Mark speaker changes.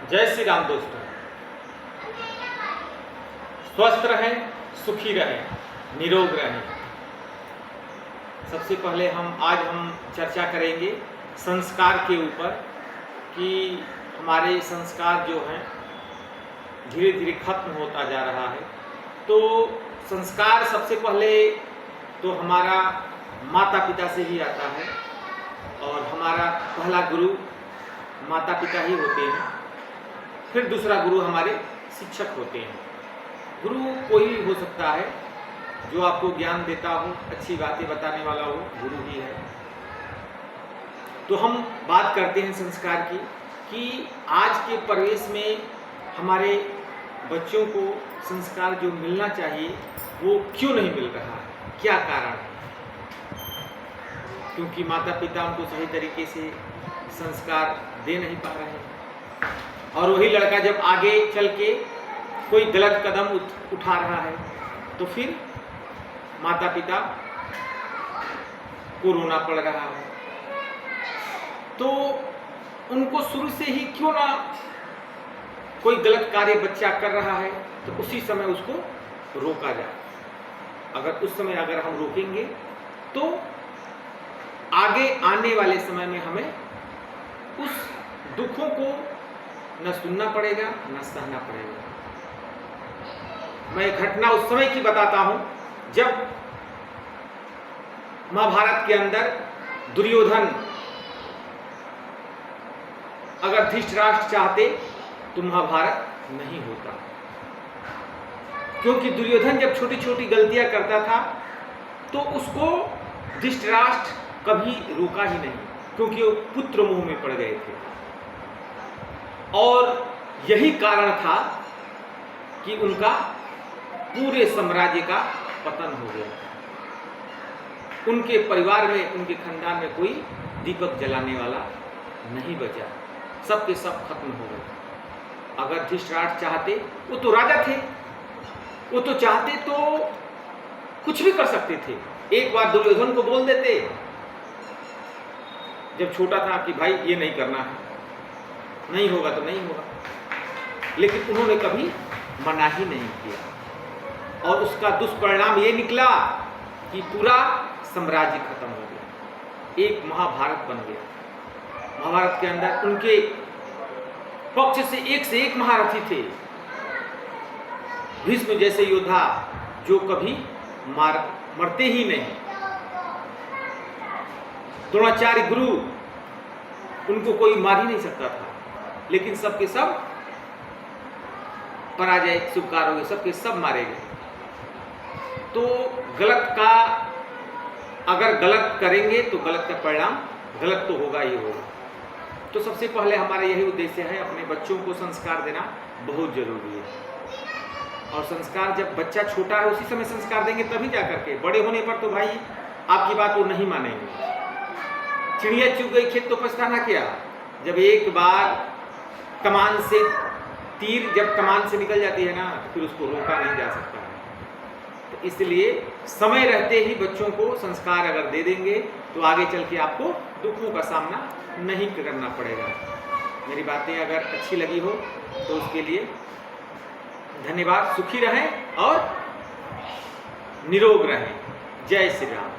Speaker 1: जय श्री राम दोस्तों। स्वस्थ रहें, सुखी रहें, निरोग रहें। सबसे पहले आज हम चर्चा करेंगे संस्कार के ऊपर कि हमारे संस्कार जो हैं धीरे धीरे खत्म होता जा रहा है। तो संस्कार सबसे पहले तो हमारा माता पिता से ही आता है और हमारा पहला गुरु माता पिता ही होते हैं। फिर दूसरा गुरु हमारे शिक्षक होते हैं। गुरु कोई भी हो सकता है जो आपको ज्ञान देता हो, अच्छी बातें बताने वाला हो, गुरु ही है। तो हम बात करते हैं संस्कार की कि आज के परिवेश में हमारे बच्चों को संस्कार जो मिलना चाहिए वो क्यों नहीं मिल रहा है, क्या कारण है? क्योंकि माता पिता उनको सही तरीके से संस्कार दे नहीं पा रहे हैं। और वही लड़का जब आगे चल के कोई गलत कदम उठा रहा है तो फिर माता पिता को रोना पड़ रहा है। तो उनको शुरू से ही क्यों ना कोई गलत कार्य बच्चा कर रहा है तो उसी समय उसको रोका जाए। अगर उस समय अगर हम रोकेंगे तो आगे आने वाले समय में हमें उस दुखों को न सुनना पड़ेगा न सहना पड़ेगा। मैं घटना उस समय की बताता हूं जब महाभारत के अंदर दुर्योधन अगर धृतराष्ट्र चाहते तो महाभारत नहीं होता। क्योंकि दुर्योधन जब छोटी छोटी गलतियां करता था तो उसको धृतराष्ट्र कभी रोका ही नहीं, क्योंकि वो पुत्र मोह में पड़ गए थे। और यही कारण था कि उनका पूरे साम्राज्य का पतन हो गया। उनके परिवार में, उनके खानदान में कोई दीपक जलाने वाला नहीं बचा, सबके सब खत्म हो गए। अगर धृतराष्ट्र चाहते, वो तो राजा थे, वो तो चाहते तो कुछ भी कर सकते थे। एक बार दुर्योधन को बोल देते जब छोटा था कि भाई ये नहीं करना है, नहीं होगा तो नहीं होगा, लेकिन उन्होंने कभी मना ही नहीं किया। और उसका दुष्परिणाम ये निकला कि पूरा साम्राज्य खत्म हो गया, एक महाभारत बन गया। महाभारत के अंदर उनके पक्ष से एक महारथी थे। भीष्म जैसे योद्धा जो कभी मरते ही नहीं। द्रोणाचार्य गुरु, उनको कोई मार ही नहीं सकता था, लेकिन सबके सब पराजय स्वीकार हो गए, सबके सब मारे गए। तो गलत का अगर गलत करेंगे तो गलत का परिणाम गलत तो होगा ही होगा। तो सबसे पहले हमारा यही उद्देश्य है, अपने बच्चों को संस्कार देना बहुत जरूरी है। और संस्कार जब बच्चा छोटा है उसी समय संस्कार देंगे तभी जा करके, बड़े होने पर तो भाई आपकी बात वो नहीं मानेंगे। चिड़िया चुग गई खेत तो पछताना क्या। जब एक बार कमान से तीर जब कमान से निकल जाती है ना तो फिर उसको रोका नहीं जा सकता है। तो इसलिए समय रहते ही बच्चों को संस्कार अगर दे देंगे तो आगे चल के आपको दुखों का सामना नहीं करना पड़ेगा। मेरी बातें अगर अच्छी लगी हो तो उसके लिए धन्यवाद। सुखी रहें और निरोग रहें। जय श्री राम।